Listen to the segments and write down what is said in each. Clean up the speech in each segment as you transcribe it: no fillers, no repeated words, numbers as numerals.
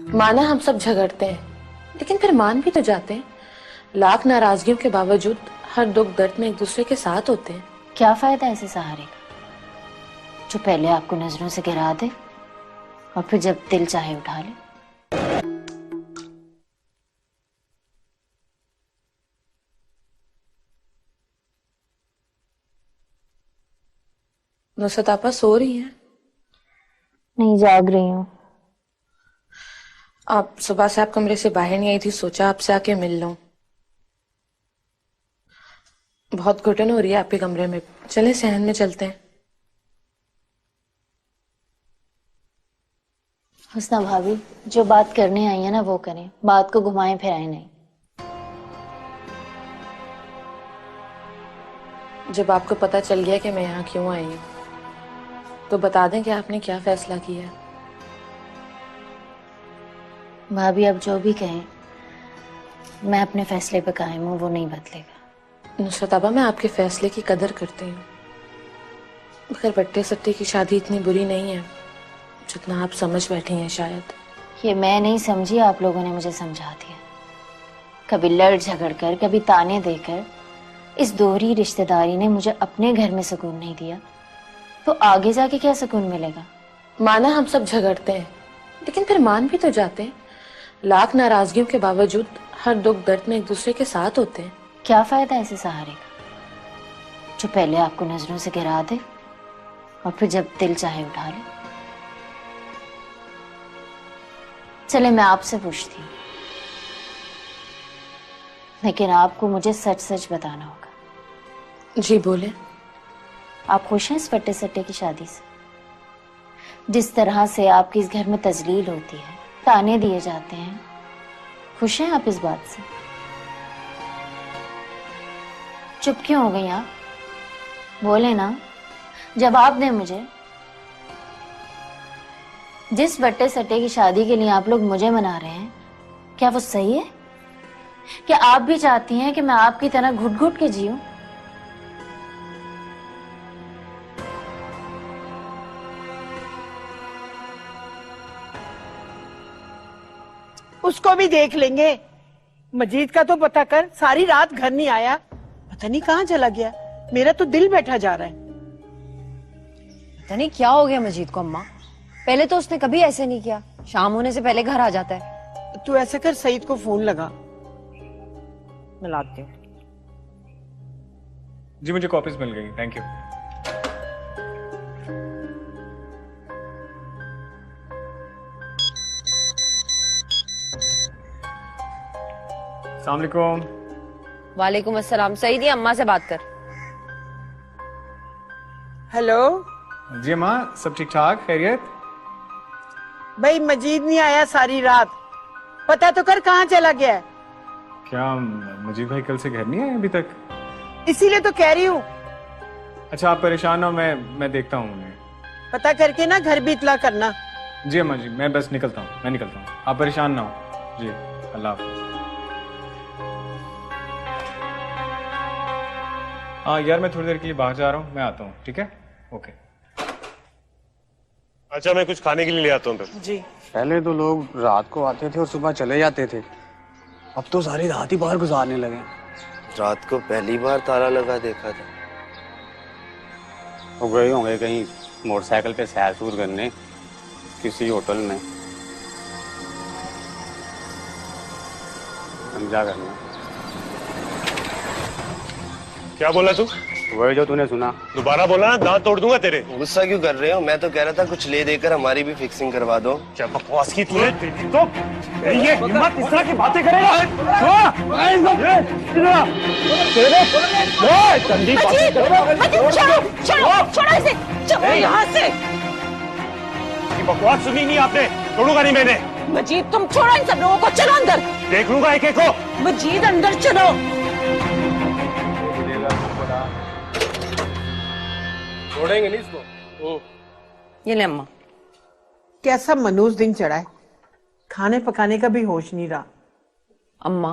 माना हम सब झगड़ते हैं, लेकिन फिर मान भी तो जाते हैं। लाख नाराजगियों के बावजूद हर दुख दर्द में एक दूसरे के साथ होते हैं। क्या फायदा ऐसे सहारे का जो पहले आपको नजरों से गिरा दे और फिर जब दिल चाहे उठा ले। नुसरत आपा सो रही हैं? नहीं, जाग रही हूँ। आप सुबह से आप कमरे से बाहर नहीं आई थी, सोचा आपसे आके मिल लूं। बहुत घुटन हो रही है आपके कमरे में, चले सहन में चलते हैं। हुस्ना भाभी, जो बात करने आई है ना वो करें, बात को घुमाएं फिराएं नहीं। जब आपको पता चल गया कि मैं यहाँ क्यों आई हूँ, तो बता दें कि आपने क्या फैसला किया है। भाभी अब जो भी कहें, मैं अपने फैसले पे कायम हूँ, वो नहीं बदलेगा। नुसरत आबा, मैं आपके फैसले की कदर करती हूँ, मगर बट्टे सट्टे की शादी इतनी बुरी नहीं है जितना आप समझ बैठी हैं। शायद ये मैं नहीं समझी, आप लोगों ने मुझे समझा दिया। कभी लड़ झगड़ कर, कभी ताने देकर इस दोहरी रिश्तेदारी ने मुझे अपने घर में सुकून नहीं दिया, तो आगे जाके क्या सुकून मिलेगा। माना हम सब झगड़ते हैं, लेकिन फिर मान भी तो जाते हैं। लाख नाराजगियों के बावजूद हर दुख दर्द में एक दूसरे के साथ होते हैं। क्या फायदा ऐसे सहारे का जो पहले आपको नजरों से गिरा दे और फिर जब दिल चाहे उठा ले। चले मैं आपसे पूछती हूँ, लेकिन आपको मुझे सच सच बताना होगा। जी बोले। आप खुश हैं इस फट्टे सट्टे की शादी से? जिस तरह से आपकी इस घर में तजलील होती है, ताने दिए जाते हैं, खुश हैं आप इस बात से? चुप क्यों हो गई आप? बोले ना। जवाब दें मुझे। जिस बट्टे सट्टे की शादी के लिए आप लोग मुझे मना रहे हैं, क्या वो सही है? क्या आप भी चाहती हैं कि मैं आपकी तरह घुट घुट के जीऊं? उसको भी देख लेंगे। मजीद का तो पता कर, सारी रात घर नहीं आया, पता नहीं कहाँ चला गया। मेरा तो दिल बैठा जा रहा है। पता नहीं क्या हो गया मजीद को अम्मा, पहले तो उसने कभी ऐसे नहीं किया, शाम होने से पहले घर आ जाता है। तू ऐसा कर, सईद को फोन लगा, मिलाती हूँ। जी मुझे कॉपीज मिल गई, थैंक यू। अस्सलाम वालेकुम। वालेकुम अस्सलाम। सईद, ये अम्मा से बात कर। हेलो। जी अम्मा, सब ठीक ठाक, खैरियत? भाई मजीद नहीं आया सारी रात, पता तो कर कहाँ चला गया है। क्या मजीद भाई कल से घर नहीं आए अभी तक? इसीलिए तो कह रही हूँ। अच्छा आप परेशान हो, मैं देखता हूँ उन्हें। पता करके ना घर भी इतला करना। जी अम्मा जी, मैं बस निकलता हूँ, मैं निकलता हूँ, आप परेशान ना हो जी। अल्लाह हाफिज। हाँ यार, मैं थोड़ी देर के लिए बाहर जा रहा हूँ, मैं आता हूँ, ठीक है? ओके। अच्छा मैं कुछ खाने के लिए ले आता हूँ फिर। जी। पहले तो लोग रात को आते थे और सुबह चले जाते थे, अब तो सारी रात ही बाहर गुजारने लगे। रात को पहली बार ताला लगा देखा था। वो गए होंगे कहीं मोटरसाइकिल पे सैर सूर करने किसी होटल में। समझा करना। क्या बोला तू? वही जो तूने सुना। दोबारा बोला ना दांत तोड़ दूंगा तेरे। गुस्सा क्यों कर रहे हो? मैं तो कह रहा था कुछ ले देकर हमारी भी फिक्सिंग करवा दो। क्या बकवास की तूने? तो ये हिम्मत इस तरह की बातें करेगा? यहाँ से बकवास सुनी नहीं आपने, तोड़ूंगा नहीं मैंने। मजीद तुम छोड़ो इन सब लोगों को, चलो अंदर। देख लूंगा एक एक को। मजीद अंदर चलो। छोड़ेंगे नहीं इसको। ये ले अम्मा। कैसा मनूस दिन चढ़ा है, खाने पकाने का भी होश नहीं रहा। अम्मा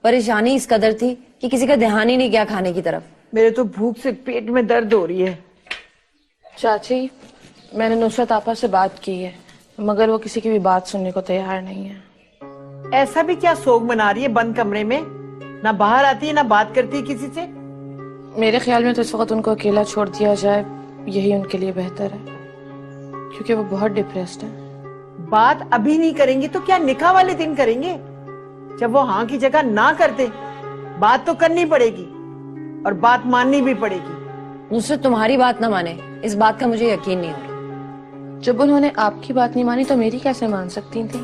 परेशानी इस कदर थी कि किसी का ध्यान ही नहीं गया खाने की तरफ। मेरे तो भूख से पेट में दर्द हो रही है। चाची, मैंने नुसरत आपा से बात की है, मगर वो किसी की भी बात सुनने को तैयार नहीं है। ऐसा भी क्या सोग मना रही है बंद कमरे में? ना बाहर आती है ना बात करती है किसी से। मेरे ख्याल में तो इस वक्त उनको अकेला छोड़ दिया जाए, यही उनके लिए बेहतर है, क्योंकि वो बहुत डिप्रेस्ड है। बात अभी नहीं करेंगी तो क्या निकाह वाले दिन करेंगे? जब वो हाँ की जगह ना करते, बात तो करनी पड़ेगी और बात माननी भी पड़ेगी। नुसरत तुम्हारी बात ना माने, इस बात का मुझे यकीन नहीं हो रहा। जब उन्होंने आपकी बात नहीं मानी तो मेरी कैसे मान सकती थी?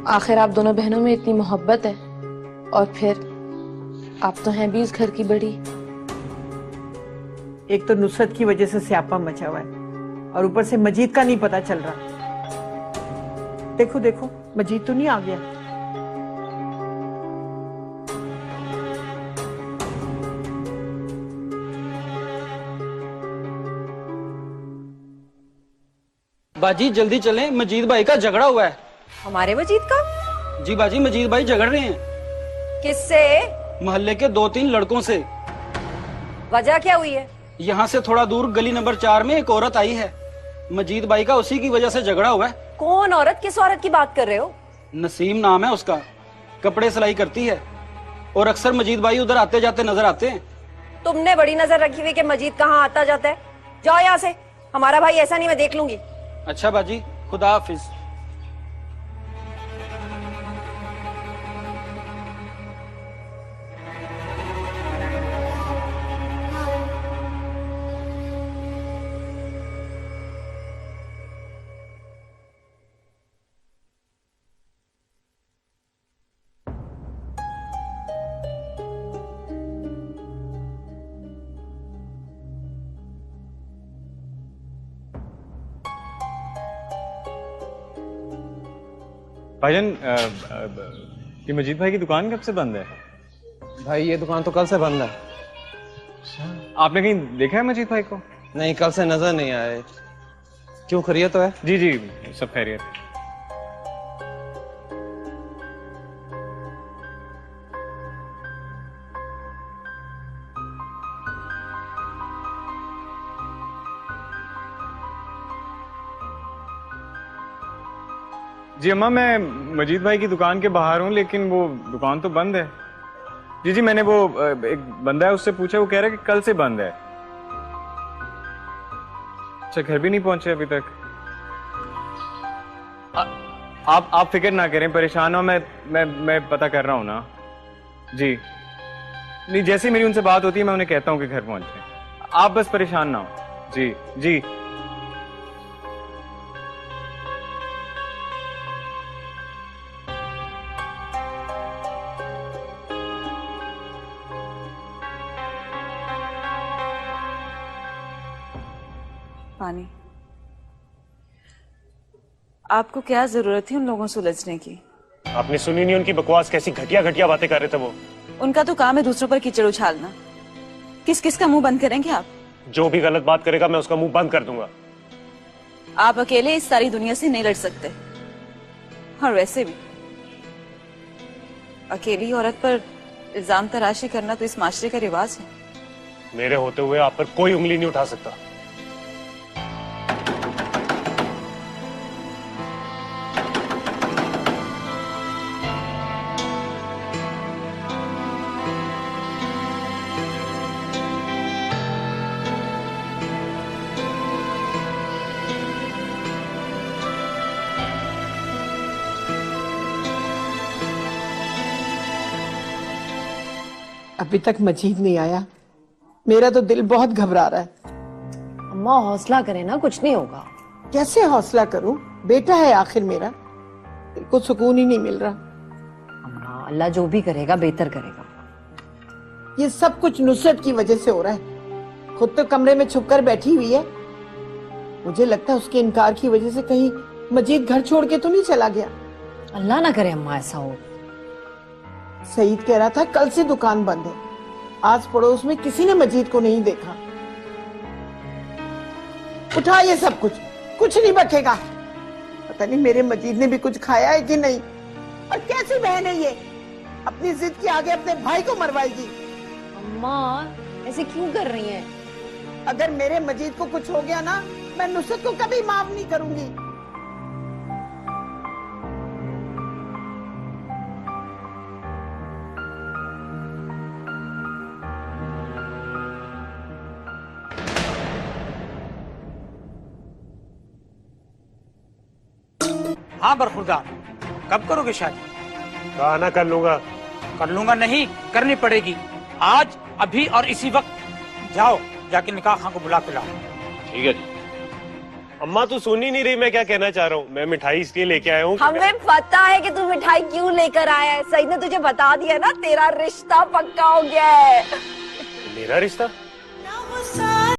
आखिर आप दोनों बहनों में इतनी मोहब्बत है, और फिर आप तो हैं भी इस घर की बड़ी। एक तो नुसरत की वजह से स्यापा मचा हुआ है और ऊपर से मजीद का नहीं पता चल रहा। देखो देखो, मजीद तो नहीं आ गया। बाजी जल्दी चलें, मजीद भाई का झगड़ा हुआ है। हमारे मजीद का? जी बाजी, मजीद भाई झगड़ रहे हैं। किससे? मोहल्ले के 2-3 लड़कों से। वजह क्या हुई है? यहाँ से थोड़ा दूर गली नंबर 4 में एक औरत आई है, मजीद भाई का उसी की वजह से झगड़ा हुआ है। कौन औरत? किस औरत की बात कर रहे हो? नसीम नाम है उसका, कपड़े सिलाई करती है और अक्सर मजीद भाई उधर आते जाते नजर आते हैं। तुमने बड़ी नजर रखी हुई कि मजीद कहाँ आता जाता है। जाओ यहाँ से, हमारा भाई ऐसा नहीं, मैं देख लूंगी। अच्छा बाजी, खुदा हाफिज। भाईजान, ये मजीद भाई की दुकान कब से बंद है? भाई ये दुकान तो कल से बंद है। आपने कहीं देखा है मजीद भाई को? नहीं, कल से नजर नहीं आए। क्यों, खैरियत तो है? जी जी, सब खैरियत। जी अम्मा, मैं मजीद भाई की दुकान के बाहर हूँ, लेकिन वो दुकान तो बंद है। जी जी, मैंने वो एक बंदा है उससे पूछा, वो कह रहा है कि कल से बंद है। अच्छा, घर भी नहीं पहुंचे अभी तक? आप फिक्र ना करें, परेशान हो, मैं पता कर रहा हूँ ना। जी नहीं, जैसे मेरी उनसे बात होती है मैं उन्हें कहता हूँ कि घर पहुंचे। आप बस परेशान ना हो। जी जी। पानी, आपको क्या जरूरत थी उन लोगों से उलझने की? आपने सुनी नहीं उनकी बकवास? कैसी घटिया घटिया बातें कर रहे थे वो। उनका तो काम है दूसरों पर कीचड़ उछालना। किस किस का मुंह बंद करेंगे आप? जो भी गलत बात करेगा मैं उसका मुंह बंद कर दूंगा। आप अकेले इस सारी दुनिया से नहीं लड़ सकते, और वैसे भी अकेली औरत पर इल्जाम तराशी करना तो इस माशरे का रिवाज है। मेरे होते हुए आप पर कोई उंगली नहीं उठा सकता। अभी तक मजीद नहीं आया, मेरा तो दिल बहुत घबरा रहा है। अम्मा हौसला करें ना, कुछ नहीं होगा। कैसे हौसला करूं? बेटा है आखिर मेरा, दिल को सुकून ही नहीं मिल रहा। अम्मा, अल्लाह जो भी करेगा बेहतर करेगा। ये सब कुछ नुसरत की वजह से हो रहा है। खुद तो कमरे में छुपकर बैठी हुई है। मुझे लगता है उसके इनकार की वजह से कहीं मजीद घर छोड़ के तो नहीं चला गया। अल्लाह ना करे अम्मा ऐसा हो। सईद कह रहा था कल से दुकान बंद है। आज पड़ोस में किसी ने मजीद को नहीं देखा। उठा ये सब कुछ नहीं बचेगा। पता नहीं मेरे मजीद ने भी कुछ खाया है कि नहीं। और कैसी बहन है ये, अपनी जिद के आगे अपने भाई को मरवाएगी। अम्मा ऐसे क्यों कर रही हैं? अगर मेरे मजीद को कुछ हो गया ना, मैं नुसरत को कभी माफ नहीं करूंगी। हाँ बरखुरदार, कब करोगे शादी? कहा ना कर लूंगा। कर लूंगा नहीं, करनी पड़ेगी आज, अभी और इसी वक्त। जाओ जाके निकाह खां को बुला के लाओ। ठीक है जी। अम्मा तू सुन ही नहीं रही मैं क्या कहना चाह रहा हूँ। मैं मिठाई इसलिए लेके आया हूँ। हमें पता है कि तू मिठाई क्यों लेकर आया है। सईद ने तुझे बता दिया ना, तेरा रिश्ता पक्का हो गया है। मेरा रिश्ता?